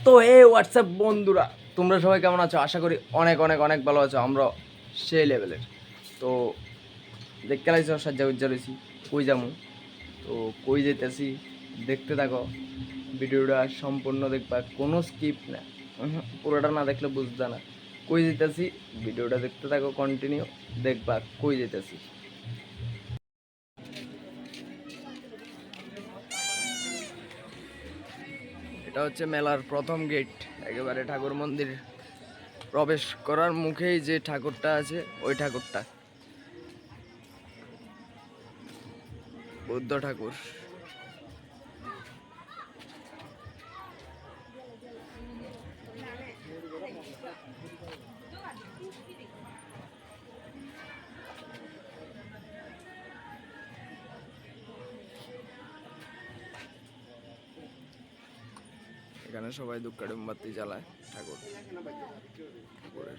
তো হোয়াটসঅ্যাপ বন্ধুরা, তোমরা সবাই কেমন আছো? আশা করি অনেক অনেক অনেক ভালো আছো। আমরা সেই লেভেলের। তো দেখতে লাগছো সাজ্জা উজ্জা রয়েছি, কই যামু, তো কই যেতেছি দেখতে থাকো। ভিডিওটা সম্পূর্ণ দেখবা, কোনো স্কিপ না, পুরোটা না দেখলে বুঝবে না কই যেতেছি। ভিডিওটা দেখতে থাকো, কন্টিনিউ দেখবা কই যেতেছি। এটা হচ্ছে মেলার প্রথম গেট, একেবারে ঠাকুর মন্দির প্রবেশ করার মুখেই যে ঠাকুরটা আছে ওই ঠাকুরটা বুদ্ধ ঠাকুর। এখানে সবাই দুঃখা মোমবাতি জ্বালায় ঠাকুর ঠাকুরের।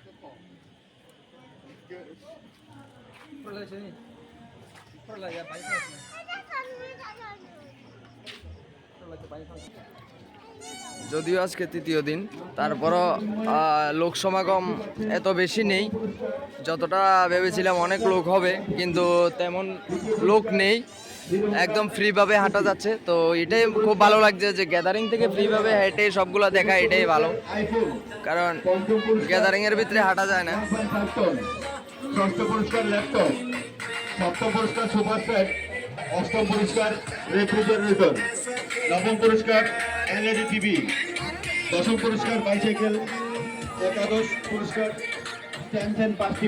যদিও আজকে তৃতীয় দিন, তারপরও লোক সমাগম এত বেশি নেই। যতটা ভেবেছিলাম অনেক লোক হবে, কিন্তু তেমন লোক নেই। একদম ফ্রিভাবে হাঁটা যাচ্ছে, তো এটাই খুব ভালো লাগছে যে গ্যাদারিং থেকে ফ্রিভাবে হেঁটে সবগুলো দেখা, এটাই ভালো। কারণ গ্যাদারিংয়ের ভিতরে হাঁটা যায় না। ষষ্ঠ পুরস্কার ল্যাপটপ, সপ্তম পুরস্কার সুপার সেট, অষ্টম পুরস্কার রেফ্রিজারেটর, নবম পুরস্কার এলইডি টিভি, দশম পুরস্কার বাইসাইকেল, একাদশ পুরস্কার স্ট্যান্ড ফ্যান 5টি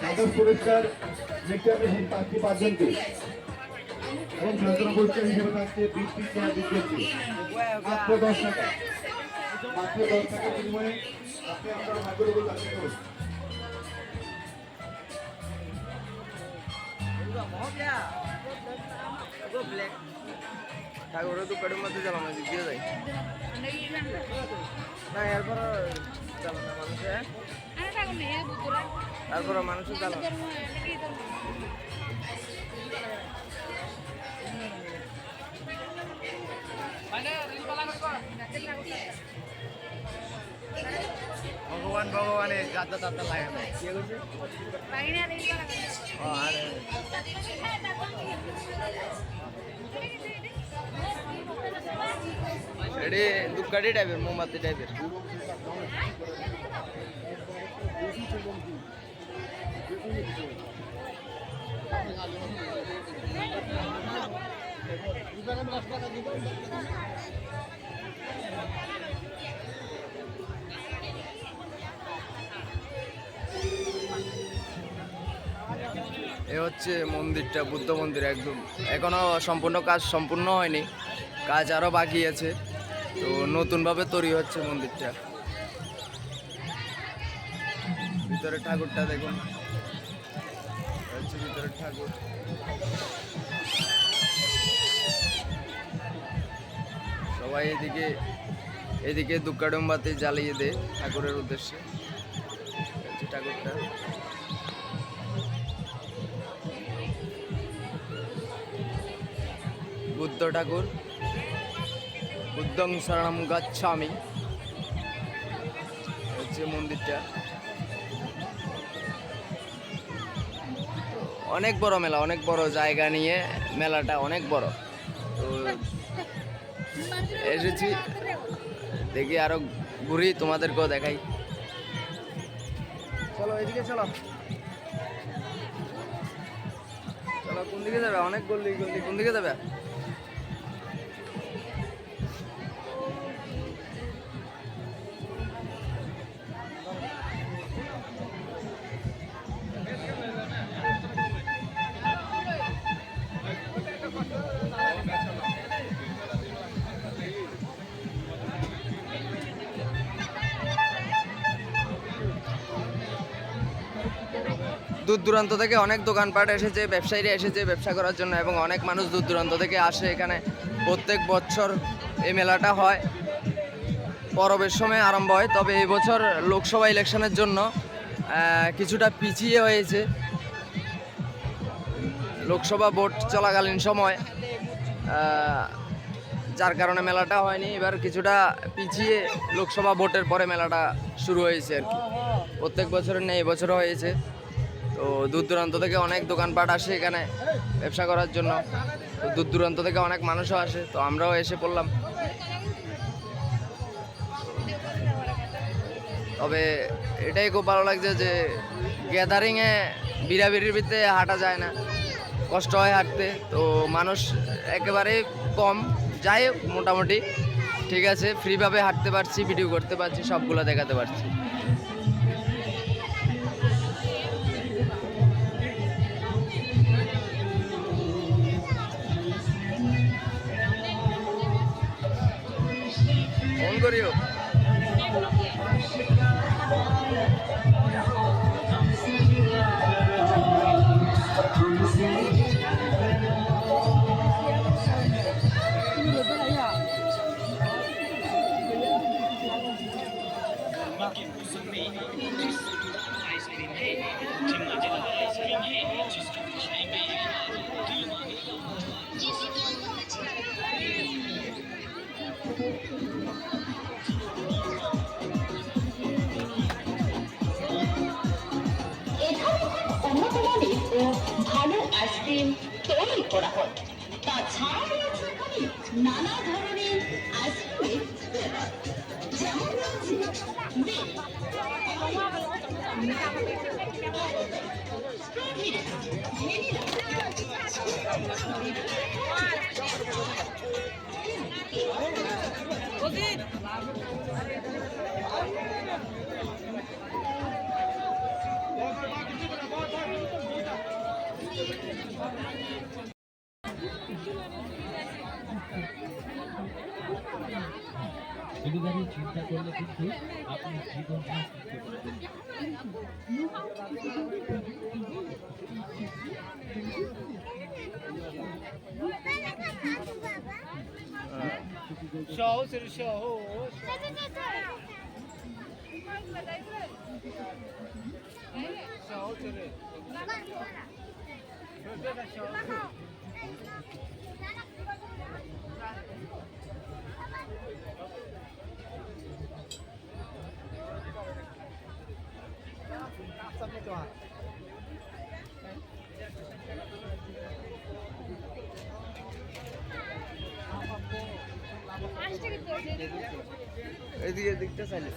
দ্বাদশ পুরস্কার মিক্সার মেশিন 5টি এবং সতেরো পুরস্কার হিসেবে থাকছে 20টি চেয়ার বিজ্ঞপ্তি। মাত্র 10 টাকা, মাত্র 10 টাকার বিনিময়ে আপনি আপনার ভাগ্যের উপর চাকরি করুন। ঠাকুরের তো পেটের মধ্যে জ্বালানো দিয়ে যায় না, এরপর জ্বালানো মানুষে, তারপর মানুষের জ্বালানো। ভগবান ভগবানের যাত্রা যাত্রা লাগে না, কি করছে এটি দুপকাঠি টাইপের, মোমবাতি টাইপের। এ হচ্ছে মন্দিরটা, বুদ্ধ মন্দির। একদম এখনো সম্পূর্ণ কাজ সম্পূর্ণ হয়নি, কাজ আরো বাকি আছে। তো নতুনভাবে তৈরি হচ্ছে মন্দিরটা। ভিতরে ঠাকুরটা দেখুন, হচ্ছে ভিতরে ঠাকুর। সবাই এদিকে এদিকে দুঃখাডম্বাতি জ্বালিয়ে দেয় ঠাকুরের উদ্দেশ্যে। হচ্ছে ঠাকুরটা। বুদ্ধ ঠাকুর, বুদ্ধং শরণম গচ্ছামি হচ্ছে মন্দিরটা। অনেক বড় মেলা, অনেক বড় জায়গা নিয়ে মেলাটা, অনেক বড়। তো এসেছি, দেখি আরো ঘুরি, তোমাদেরকেও দেখাই। চলো এদিকে চলো, চলো। কোন দিকে যাবে? অনেক গল্লি গল্লি, কোন দিকে যাবে? দূর দূরান্ত থেকে অনেক দোকানপাট এসেছে, ব্যবসায়ীরা এসেছে ব্যবসা করার জন্য, এবং অনেক মানুষ দূর দূরান্ত থেকে আসে এখানে। প্রত্যেক বছর এই মেলাটা হয়, পরবের সময় আরম্ভ হয়। তবে এই বছর লোকসভা ইলেকশনের জন্য কিছুটা পিছিয়ে হয়েছে। লোকসভা ভোট চলাকালীন সময় যার কারণে মেলাটা হয়নি। এবার কিছুটা পিছিয়ে লোকসভা ভোটের পরে মেলাটা শুরু হয়েছে আর কি। প্রত্যেক বছরের নেই, এবছরও হয়েছে। তো দূর দূরান্ত থেকে অনেক দোকানপাট আসে এখানে ব্যবসা করার জন্য। তো দূর দূরান্ত থেকে অনেক মানুষও আসে, তো আমরাও এসে পড়লাম। তবে এটাই খুব ভালো লাগছে যে গ্যাদারিংয়ে বিড়াবিড়ির ভিতরে হাঁটা যায় না, কষ্ট হয় হাঁটতে। তো মানুষ একেবারে কম, যাই হোক মোটামুটি ঠিক আছে, ফ্রিভাবে হাঁটতে পারছি, ভিডিও করতে পারছি, সবগুলো দেখাতে পারছি। ফোন করিও। आइसक्रीम है, जिम मजेदार आइसक्रीम है, जिसको खाएंगे दिल मांगेगा। ভালো আইসক্রিম তৈরি করা হয়। তাছাড়াও রয়েছে এখানে নানা ধরনের আইসক্রিমের ফ্লেভার, যেমন রয়েছে মিল্ক, স্ট্রবেরি, ভ্যানিলা, এগুলো দাঁড়িয়ে চিন্তা করলে কিন্তু আপনি জীবন করতে পারবেন। এদিকে দিকটা চাইলে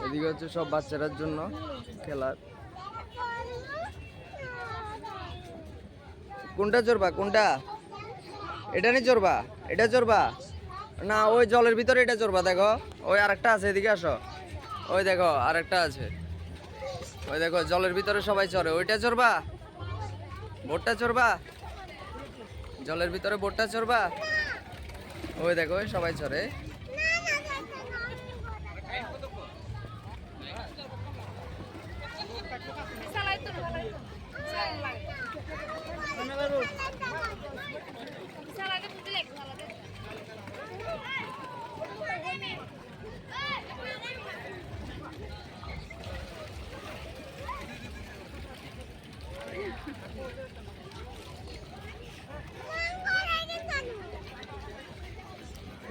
এদিকে হচ্ছে সব বাচ্চাদের জন্য খেলার। কোনটা চড়বা, কোনটা? এটা নিয়ে চড়বা, এটা চড়বা না ওই জলের ভিতরে এটা চড়বা? দেখো ওই আরেকটা আছে, এদিকে আসো। ওই দেখো আরেকটা আছে, ওই দেখো জলের ভিতরে সবাই চড়ে। ওইটা চড়বা, বোটটা চড়বা, জলের ভিতরে বোটটা চড়বা। ওই দেখো সবাই চড়ে।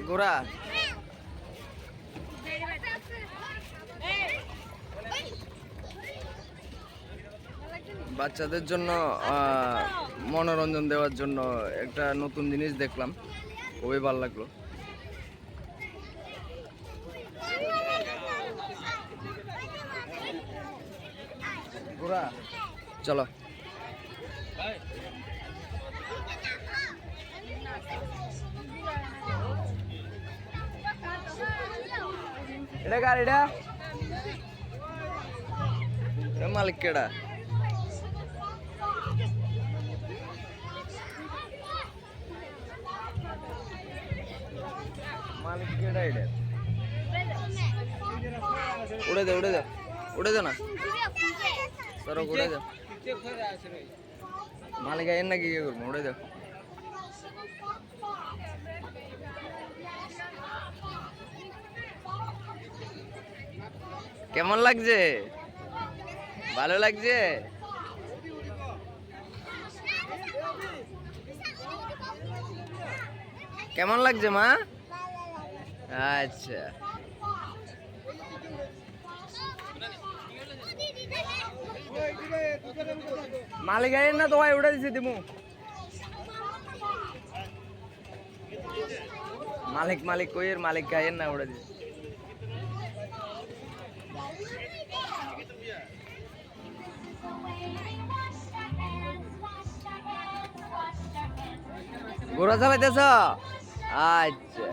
ঘোড়া বাচ্চাদের জন্য মনোরঞ্জন দেওয়ার জন্য একটা নতুন জিনিস দেখলাম, খুবই ভালো লাগলো। ঘোড়া চলো। এটা কার এটা মালিক কেডা মালিক কেডা এটা উড়ে দে না সরক উড়ে দে মালিক আইন নাকি কি করবো উড়ে দে কেমন লাগছে ভালো লাগছে কেমন লাগছে মা আচ্ছা মালিক আইন না তো ভাই উঠে দিছি দিমু মালিক কইয়ের মালিক গায়ের না উড়ে দিছি ঘোড়া চালাইতেছ আচ্ছা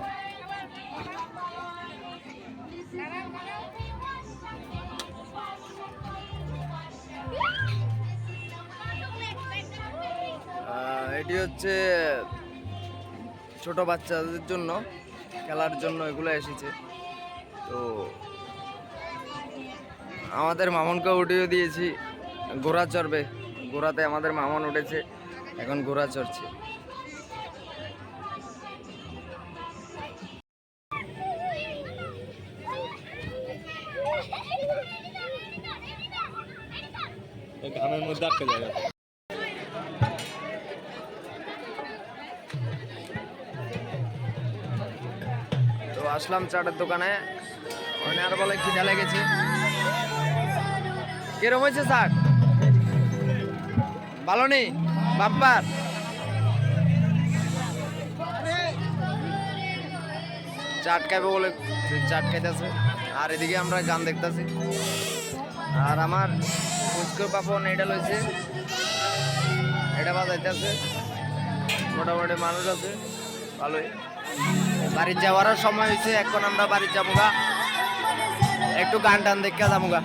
এটি হচ্ছে ছোট বাচ্চাদের জন্য খেলার জন্য এগুলো এসেছে তো আমাদের মামনকে উঠিয়ে দিয়েছি ঘোড়া চড়বে ঘোড়াতে আমাদের মামন উঠেছে এখন ঘোড়া চড়ছে ঘামের মধ্যে আটকে যায় তো আসলাম চাটের দোকানে আর বলে খিদা লেগেছে কিরম হয়েছে চাট ভালো নেই বাপ্পার চাট খাইবে বলে চাট খাইতেছে আর এদিকে আমরা গান দেখতেছি আর আমার ফুচকুর পাপন এটা লইছে এটা বাজাইতেছে মোটামুটি মানুষ আছে ভালোই বাড়ি যাওয়ারও সময় হয়েছে এখন আমরা বাড়ি যাবো গা একটু গান টান দেখে যাবো গা